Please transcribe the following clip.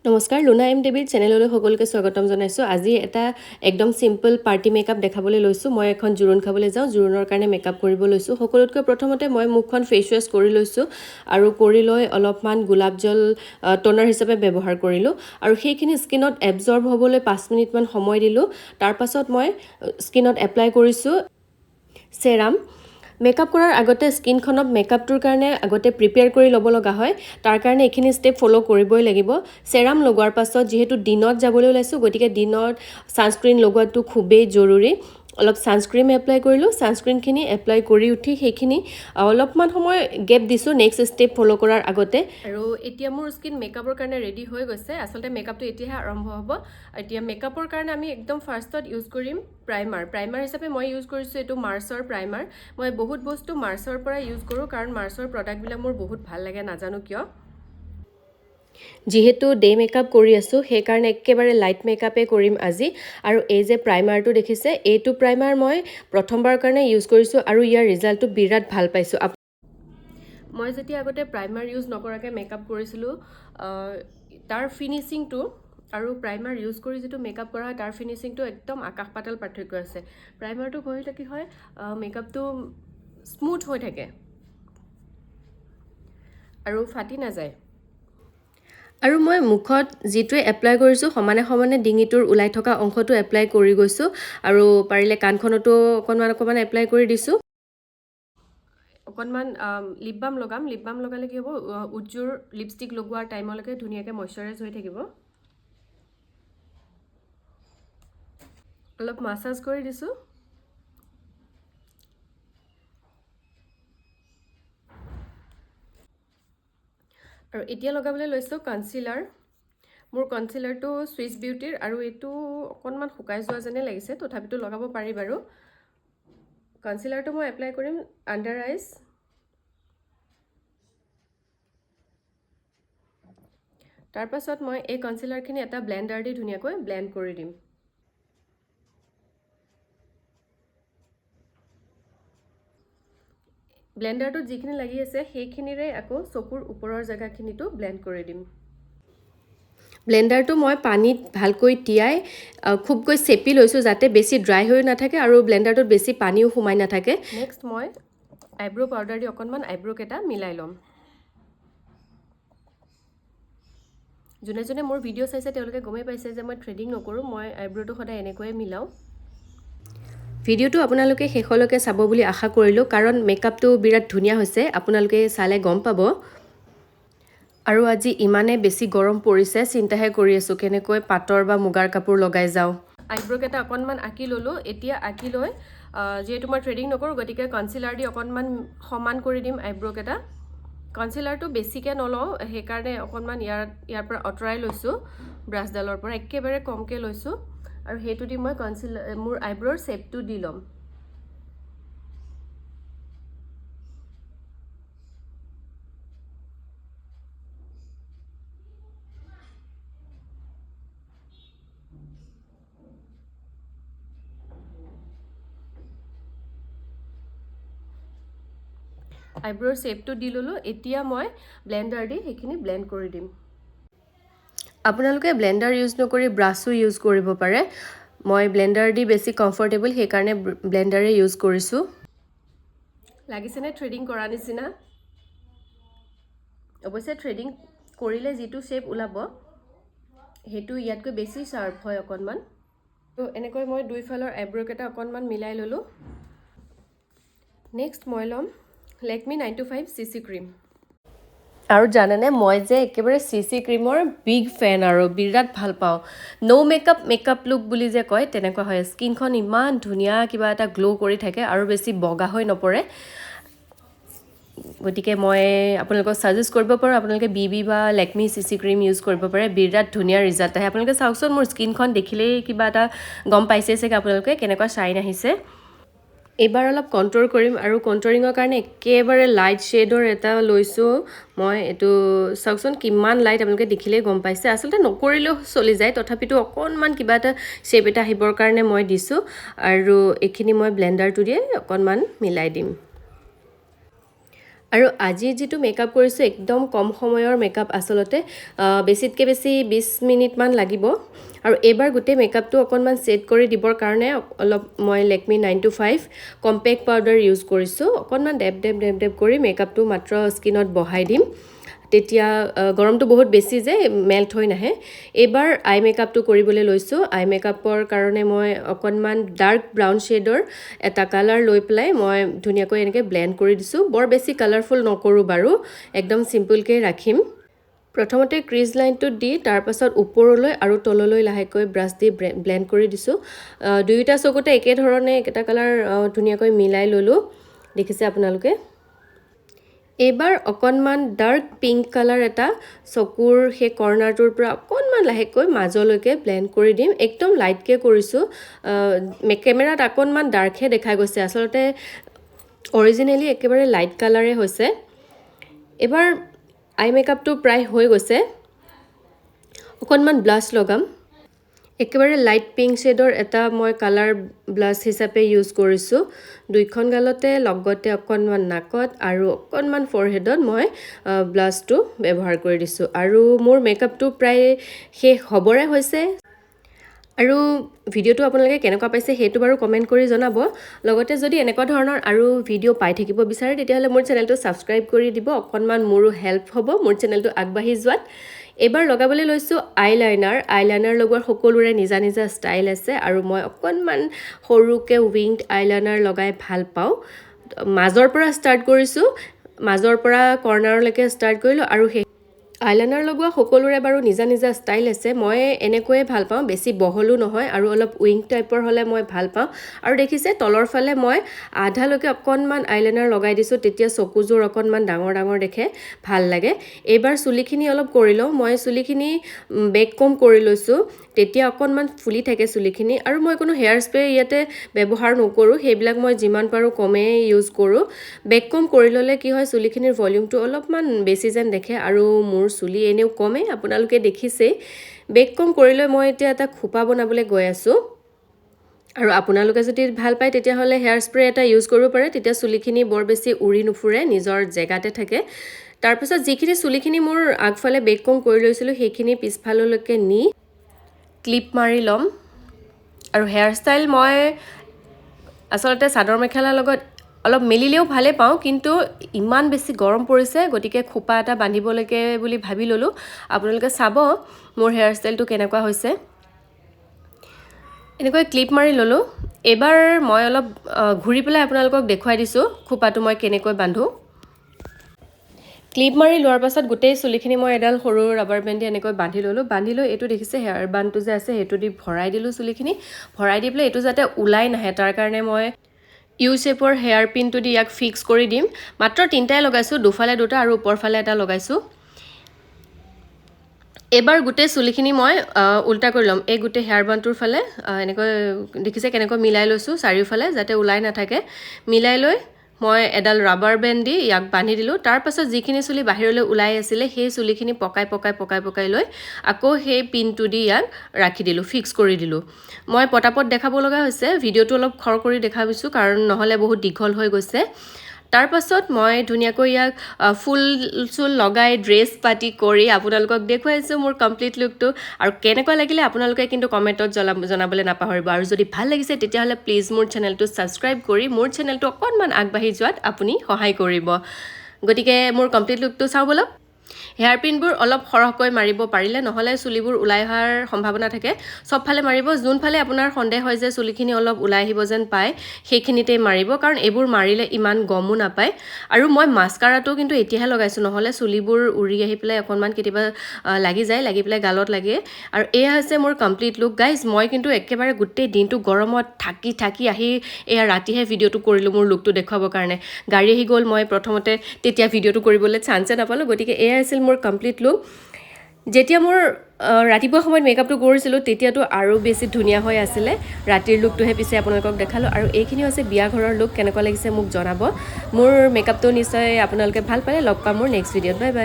নমস্কাৰ লুনা এম দেৱীৰ চেনেললৈ সকলোকে স্বাগতম জনাইছোঁ। আজি এটা একদম সিম্পল পাৰ্টি মেকআপ দেখাবলৈ লৈছোঁ। মই এখন জোৰোণ খাবলৈ যাওঁ, জোৰোণৰ কাৰণে মেকআপ কৰিব লৈছোঁ। সকলোতকৈ প্ৰথমতে মই মুখখন ফেচ ৱাছ কৰি লৈছোঁ আৰু কৰি লৈ অলপমান গোলাপ জল টোনাৰ হিচাপে ব্যৱহাৰ কৰিলোঁ আৰু সেইখিনি স্কিনত এবজৰ্ব হ'বলৈ 5 মিনিটমান সময় দিলোঁ। তাৰ পাছত মই স্কিনত এপ্লাই কৰিছোঁ সেৰাম। মেকআপ কৰাৰ আগতে স্কিনখনক মেকআপটোৰ কাৰণে আগতে প্ৰিপেয়াৰ কৰি ল'ব লগা হয়। তাৰ কাৰণে এইখিনি ষ্টেপ ফ'ল' কৰিবই লাগিব। সেৰাম লগোৱাৰ পাছত যিহেতু দিনত যাবলৈ ওলাইছোঁ, গতিকে দিনত ছানস্ক্ৰীন লগোৱাটো খুবেই জৰুৰী। অলপ ছানস্ক্ৰীম এপ্লাই কৰিলোঁ। ছানস্ক্ৰীনখিনি এপ্লাই কৰি উঠি সেইখিনি অলপমান সময় গেপ দিছোঁ নেক্সট ষ্টেপ ফ'ল' কৰাৰ আগতে। আৰু এতিয়া মোৰ স্কিন মেকআপৰ কাৰণে ৰেডি হৈ গৈছে। আচলতে মেকআপটো এতিয়াহে আৰম্ভ হ'ব। এতিয়া মেকআপৰ কাৰণে আমি একদম ফাৰ্ষ্টত ইউজ কৰিম প্ৰাইমাৰ হিচাপে মই ইউজ কৰিছোঁ এইটো মাৰ্চৰ প্ৰাইমাৰ। মই বহুত বস্তু মাৰ্চৰ পৰা ইউজ কৰোঁ কাৰণ মাৰ্চৰ প্ৰডাক্টবিলাক মোৰ বহুত ভাল লাগে, নাজানো কিয়। যিহেতু ডে মেকআপ কৰি আছোঁ সেইকাৰণে একেবাৰে লাইট মেকআপে কৰিম আজি। আৰু এই যে প্ৰাইমাৰটো দেখিছে, এইটো প্ৰাইমাৰ মই প্ৰথমবাৰৰ কাৰণে ইউজ কৰিছোঁ আৰু ইয়াৰ ৰিজাল্টটো বিৰাট ভাল পাইছোঁ। মই যেতিয়া আগতে প্ৰাইমাৰ ইউজ নকৰাকৈ মেকআপ কৰিছিলোঁ, তাৰ ফিনিচিংটো আৰু প্ৰাইমাৰ ইউজ কৰি যিটো মেকআপ কৰা হয় তাৰ ফিনিচিংটো একদম আকাশ পাতাল পাৰ্থক্য আছে। প্ৰাইমাৰটো কৰিলে কি হয়, মেকআপটো স্মুথ হৈ থাকে আৰু ফাটি নাযায়। আৰু মই মুখত যিটোৱে এপ্লাই কৰিছোঁ সমানে সমানে ডিঙিটোৰ ওলাই থকা অংশটো এপ্লাই কৰি গৈছোঁ আৰু পাৰিলে কাণখনতো অকণমান এপ্লাই কৰি দিছোঁ। অকণমান লিপ বাম লগাম। লিপ বাম লগালে কি হ'ব, উজ্জোৰ লিপষ্টিক লগোৱাৰ টাইমলৈকে ধুনীয়াকৈ মইশ্চাৰাইজ হৈ থাকিব। অলপ মাছাজ কৰি দিছোঁ। আৰু এতিয়া লগাবলৈ লৈছোঁ কনচিলাৰ। মোৰ কনচিলাৰটো চুইচ বিউটিৰ আৰু এইটো অকণমান শুকাই যোৱা যেনে লাগিছে, তথাপিতো লগাব পাৰি বাৰু। কনচিলাৰটো মই এপ্লাই কৰিম আণ্ডাৰ আইজ। তাৰ পাছত মই এই কনচিলাৰখিনি এটা ব্লেণ্ডাৰ দি ধুনীয়াকৈ ব্লেণ্ড কৰি দিম। ব্লেণ্ডাৰটোত যিখিনি লাগি আছে সেইখিনিৰে আকৌ চকুৰ ওপৰৰ জেগাখিনিতো ব্লেণ্ড কৰি দিম। ব্লেণ্ডাৰটো মই পানীত ভালকৈ তিয়াই খুবকৈ চেপি লৈছোঁ যাতে বেছি ড্ৰাই হৈ নাথাকে আৰু ব্লেণ্ডাৰটোত বেছি পানীও সোমাই নাথাকে। নেক্সট মই আইব্ৰ' পাউডাৰ দি অকণমান আইব্ৰ'কেইটা মিলাই ল'ম। যোনে যোনে মোৰ ভিডিঅ' চাইছে তেওঁলোকে গমেই পাইছে যে মই থ্ৰেডিং নকৰোঁ, মই আইব্ৰ'টো সদায় এনেকৈয়ে মিলাওঁ। ভিডিঅ'টো আপোনালোকে শেষলৈকে চাব বুলি আশা কৰিলোঁ কাৰণ মেকআপটো বিৰাট ধুনীয়া হৈছে, আপোনালোকে চালে গম পাব। আৰু আজি ইমানে বেছি গৰম পৰিছে, চিন্তাহে কৰি আছোঁ কেনেকৈ পাটৰ বা মুগাৰ কাপোৰ লগাই যাওঁ। আইব্ৰ'কেইটা অকণমান আঁকি ল'লোঁ। এতিয়া আঁকি লৈ যিহেতু মই থ্ৰেডিং নকৰোঁ গতিকে কনচিলাৰ দি অকণমান সমান কৰি দিম আইব্ৰ'কেইটা। কনচিলাৰটো বেছিকৈ নলওঁ, সেইকাৰণে অকণমান ইয়াৰ পৰা আঁতৰাই লৈছোঁ ব্ৰাছডালৰ পৰা, একেবাৰে কমকৈ লৈছোঁ আৰু সেইটো দি মই মোৰ আইব্ৰ'ৰ শ্বেপটো দি ল'ম। আইব্ৰ'ৰ শ্বেপটো দি ল'লোঁ। এতিয়া মই ব্লেণ্ডাৰ দি সেইখিনি ব্লেণ্ড কৰি দিম। আপোনালোকে ব্লেণ্ডাৰ ইউজ নকৰি ব্ৰাছো ইউজ কৰিব পাৰে। মই ব্লেণ্ডাৰ দি বেছি কমফৰ্টেবল, সেইকাৰণে ব্লেণ্ডাৰে ইউজ কৰিছোঁ। লাগিছেনে থ্ৰেডিং কৰা নিচিনা? অৱশ্যে থ্ৰেডিং কৰিলে যিটো শ্বেপ ওলাব সেইটো ইয়াতকৈ বেছি শ্বাৰ্প হয় অকণমান। তো এনেকৈ মই দুইফালৰ আইব্ৰ'কেইটা অকণমান মিলাই ল'লোঁ। নেক্সট মই ল'ম লেকমি 925 CC ক্ৰীম। আৰু জানেনে, মই যে একেবাৰে CC ক্ৰীমৰ বিগ ফেন আৰু বিৰাট ভাল পাওঁ। ন' মেকআপ লুক বুলি যে কয় তেনেকুৱা হয়। স্কিনখন ইমান ধুনীয়া কিবা এটা গ্ল' কৰি থাকে আৰু বেছি বগা হৈ নপৰে। গতিকে মই আপোনালোকক ছাজেষ্ট কৰিব পাৰোঁ, আপোনালোকে BB বা লেকমি CC ক্ৰীম ইউজ কৰিব পাৰে, বিৰাট ধুনীয়া ৰিজাল্ট আহে। আপোনালোকে চাওকচোন, মোৰ স্কিনখন দেখিলেই কিবা এটা গম পাইছে চাগে আপোনালোকে কেনেকুৱা শ্বাইন আহিছে। এইবাৰ অলপ কণ্ট্ৰ'ৰ কৰিম আৰু কণ্ট্ৰ'ৰিঙৰ কাৰণে একেবাৰে লাইট শ্বেডৰ এটা লৈছোঁ মই। এইটো চাওকচোন কিমান লাইট, আপোনালোকে দেখিলেই গম পাইছে। আচলতে নকৰিলেও চলি যায়, তথাপিতো অকণমান কিবা এটা শ্বেপ এটা আহিবৰ কাৰণে মই দিছোঁ আৰু এইখিনি মই ব্লেণ্ডাৰটো দিয়ে অকণমান মিলাই দিম। আৰু আজি যিটো মেকআপ কৰিছোঁ একদম কম সময়ৰ মেকআপ আচলতে বেছিতকৈ বেছি 20 মিনিটমান লাগিব আৰু এইবাৰ গোটেই মেকআপটো অকণমান ছেট কৰি দিবৰ কাৰণে অলপ মই লেকমি 925 কম্পেক্ট পাউডাৰ ইউজ কৰিছোঁ অকণমান ডেপ ডেপ ডেপ ডেপ কৰি মেকআপটো মাত্ৰ স্কিনত বহাই দিম তেতিয়া গৰমটো বহুত বেছি যে মেল্ট হৈ নাহে এবাৰ আই মেকআপটো কৰিবলৈ লৈছোঁ আই মেকআপৰ কাৰণে মই অকণমান ডাৰ্ক ব্ৰাউন শেডৰ এটা কালাৰ লৈ পেলাই মই ধুনীয়াকৈ এনেকৈ ব্লেণ্ড কৰি দিছোঁ বৰ বেছি কালাৰফুল নকৰোঁ বাৰু একদম চিম্পলকৈ ৰাখিম প্ৰথমতে ক্ৰিজ লাইনটো দি তাৰ পাছত ওপৰলৈ আৰু তললৈ লাহেকৈ ব্ৰাছ দি ব্লেণ্ড কৰি দিছোঁ দুয়োটা চকুতে একে ধৰণে একেটা কালাৰ ধুনীয়াকৈ মিলাই ল'লোঁ দেখিছে আপোনালোকে এবাৰ অকণমান ডাৰ্ক পিংক কালাৰ এটা চকুৰ সেই কৰ্নাৰটোৰ পৰা অকণমান লাহেকৈ মাজলৈকে ব্লেণ্ড কৰি দিম একদম লাইটকৈ কৰিছোঁ কেমেৰাত অকণমান ডাৰ্কহে দেখা গৈছে আচলতে অৰিজিনেলি একেবাৰে লাইট কালাৰে হৈছে এবাৰ আই মেকআপটো প্ৰায় হৈ গৈছে অকণমান ব্লাছ লগাম একেবাৰে লাইট পিংক শেডৰ এটা মই কালাৰ ব্লাছ হিচাপে ইউজ কৰিছোঁ দুইখন গালতে লগতে অকণমান নাকত আৰু অকণমান ফৰহেডত মই ব্লাছটো ব্যৱহাৰ কৰি দিছোঁ আৰু মোৰ মেকআপটো প্ৰায় শেষ হ'বৰে হৈছে আৰু ভিডিঅ'টো আপোনালোকে কেনেকুৱা পাইছে সেইটো বাৰু কমেণ্ট কৰি জনাব লগতে যদি এনেকুৱা ধৰণৰ আৰু ভিডিঅ' পাই থাকিব বিচাৰে তেতিয়াহ'লে মোৰ চেনেলটো ছাবস্ক্ৰাইব কৰি দিব অকণমান মোৰো হেল্প হ'ব মোৰ চেনেলটো আগবাঢ়ি যোৱাত এবাৰ লগাবলৈ লৈছোঁ আইলাইনাৰ লগোৱাৰ সকলোৰে নিজা নিজা ষ্টাইল আছে আৰু মই অকণমান সৰুকৈ উইংড আইলাইনাৰ লগাই ভাল পাওঁ মাজৰ পৰা ষ্টাৰ্ট কৰিছোঁ মাজৰ পৰা কৰ্নাৰলৈকে ষ্টাৰ্ট কৰিলোঁ আৰু সেই আইলাইনাৰ লগোৱা সকলোৰে বাৰু নিজা নিজা ষ্টাইল আছে মই এনেকৈয়ে ভাল পাওঁ বেছি বহলো নহয় আৰু অলপ উইং টাইপৰ হ'লে মই ভাল পাওঁ আৰু দেখিছে তলৰ ফালে মই আধালৈকে অকণমান আইলাইনাৰ লগাই দিছোঁ তেতিয়া চকুযোৰ অকণমান ডাঙৰ ডাঙৰ দেখে ভাল লাগে এইবাৰ চুলিখিনি অলপ কৰি লওঁ মই চুলিখিনি বেক কম কৰি লৈছোঁ তেতিয়া অকণমান ফুলি থাকে চুলিখিনি আৰু মই কোনো হেয়াৰ স্প্ৰে ইয়াতে ব্যৱহাৰ নকৰোঁ সেইবিলাক মই যিমান পাৰোঁ কমেই ইউজ কৰোঁ বেক কম কৰি ল'লে কি হয় চুলিখিনিৰ ভলিউমটো অলপমান বেছি যেন দেখে আৰু মোৰ চুলি এনেও কমে আপোনালোকে দেখিছে বেক কম কৰি লৈ মই এতিয়া এটা খোপা বনাবলৈ গৈ আছোঁ আৰু আপোনালোকে যদি ভাল পায় তেতিয়াহ'লে হেয়াৰ স্প্ৰে এটা ইউজ কৰিব পাৰে তেতিয়া চুলিখিনি বৰ বেছি উৰি নুফুৰে নিজৰ জেগাতে থাকে তাৰপিছত যিখিনি চুলিখিনি মোৰ আগফালে বেক কম কৰি লৈছিলোঁ সেইখিনি পিছফাললৈকে নি ক্লিপ মাৰি ল'ম আৰু হেয়াৰ ষ্টাইল মই আচলতে চাদৰ মেখেলাৰ লগত অলপ মেলিলেও ভালে পাওঁ কিন্তু ইমান বেছি গৰম পৰিছে গতিকে খোপা এটা বান্ধিবলৈকে বুলি ভাবি ল'লোঁ আপোনালোকে চাব মোৰ হেয়াৰ ষ্টাইলটো কেনেকুৱা হৈছে এনেকৈ ক্লিপ মাৰি ল'লোঁ এবাৰ মই অলপ ঘূৰি পেলাই আপোনালোকক দেখুৱাই দিছোঁ খোপাটো মই কেনেকৈ বান্ধো ক্লিপ মাৰি লোৱাৰ পাছত গোটেই চুলিখিনি মই এডাল সৰু ৰাবাৰ বেণ্ড দি এনেকৈ বান্ধি ল'লোঁ বান্ধি লৈ এইটো দেখিছে হেয়াৰ বাণ্ডটো যে আছে সেইটো দি ভৰাই দিলোঁ চুলিখিনি ভৰাই দি পেলাই এইটো যাতে ওলাই নাহে তাৰ কাৰণে মই ইউ শেপৰ হেয়াৰ পিনটো দি ইয়াক ফিক্স কৰি দিম মাত্ৰ তিনিটাই লগাইছোঁ দুফালে দুটা আৰু ওপৰফালে এটা লগাইছোঁ এবাৰ গোটেই চুলিখিনি মই উল্টা কৰি ল'ম এই গোটেই হেয়াৰ বাণ্ডটোৰ ফালে এনেকৈ দেখিছে কেনেকৈ মিলাই লৈছোঁ চাৰিওফালে যাতে ওলাই নাথাকে মিলাই লৈ মই এডাল ৰাবাৰ বেণ্ড দি ইয়াক বান্ধি দিলোঁ তাৰ পাছত যিখিনি চুলি বাহিৰলৈ ওলাই আছিলে সেই চুলিখিনি পকাই লৈ আকৌ সেই পিনটো দি ইয়াক ৰাখি দিলোঁ ফিক্স কৰি দিলোঁ মই পটাপট দেখাব লগা হৈছে ভিডিঅ'টো অলপ খৰ কৰি দেখাবিছোঁ কাৰণ নহ'লে বহুত দীঘল হৈ গৈছে তাৰ পাছত মই ধুনীয়াকৈ ইয়াক ফুল চুল লগাই ড্ৰেছ পাতি কৰি আপোনালোকক দেখুৱাইছোঁ মোৰ কমপ্লিট লুকটো আৰু কেনেকুৱা লাগিলে আপোনালোকে কিন্তু কমেণ্টত জনাবলৈ নাপাহৰিব আৰু যদি ভাল লাগিছে তেতিয়াহ'লে প্লিজ মোৰ চেনেলটো ছাবস্ক্ৰাইব কৰি মোৰ চেনেলটো অকণমান আগবাঢ়ি যোৱাত আপুনি সহায় কৰিব গতিকে মোৰ কমপ্লিট লুকটো চাওঁ বলক হেয়াৰ পিনবোৰ অলপ সৰহকৈ মাৰিব পাৰিলে নহ'লে চুলিবোৰ ওলাই অহাৰ সম্ভাৱনা থাকে সবফালে মাৰিব যোনফালে আপোনাৰ সন্দেহ হয় যে চুলিখিনি অলপ ওলাই আহিব যেন পায় সেইখিনিতে মাৰিব কাৰণ এইবোৰ মাৰিলে ইমান গমো নাপায় আৰু মই মাস্কাৰাটো কিন্তু এতিয়াহে লগাইছোঁ নহ'লে চুলিবোৰ উৰি আহি পেলাই অকণমান কেতিয়াবা লাগি যায় লাগি পেলাই গালত লাগে আৰু এয়া হৈছে মোৰ কমপ্লিট লুক গাইজ মই কিন্তু একেবাৰে গোটেই দিনটো গৰমত থাকি আহি এয়া ৰাতিহে ভিডিঅ'টো কৰিলোঁ মোৰ লুকটো দেখুৱাবৰ কাৰণে গাড়ী আহি গ'ল মই প্ৰথমতে তেতিয়া ভিডিঅ'টো কৰিবলৈ চান্সে নাপালোঁ গতিকে এয়া আছিল মোৰ কমপ্লিট লুক যেতিয়া মোৰ ৰাতিপুৱা সময়ত মেকআপটো কৰিছিলোঁ তেতিয়াতো আৰু বেছি ধুনীয়া হৈ আছিলে ৰাতিৰ লুকটোহে পিছে আপোনালোকক দেখালোঁ আৰু এইখিনি হৈছে বিয়া ঘৰৰ লুক কেনেকুৱা লাগিছে মোক জনাব মোৰ মেকআপটো নিশ্চয় আপোনালোকে ভাল পালে লগ পাম মোৰ নেক্সট ভিডিঅ'ত বাই বাই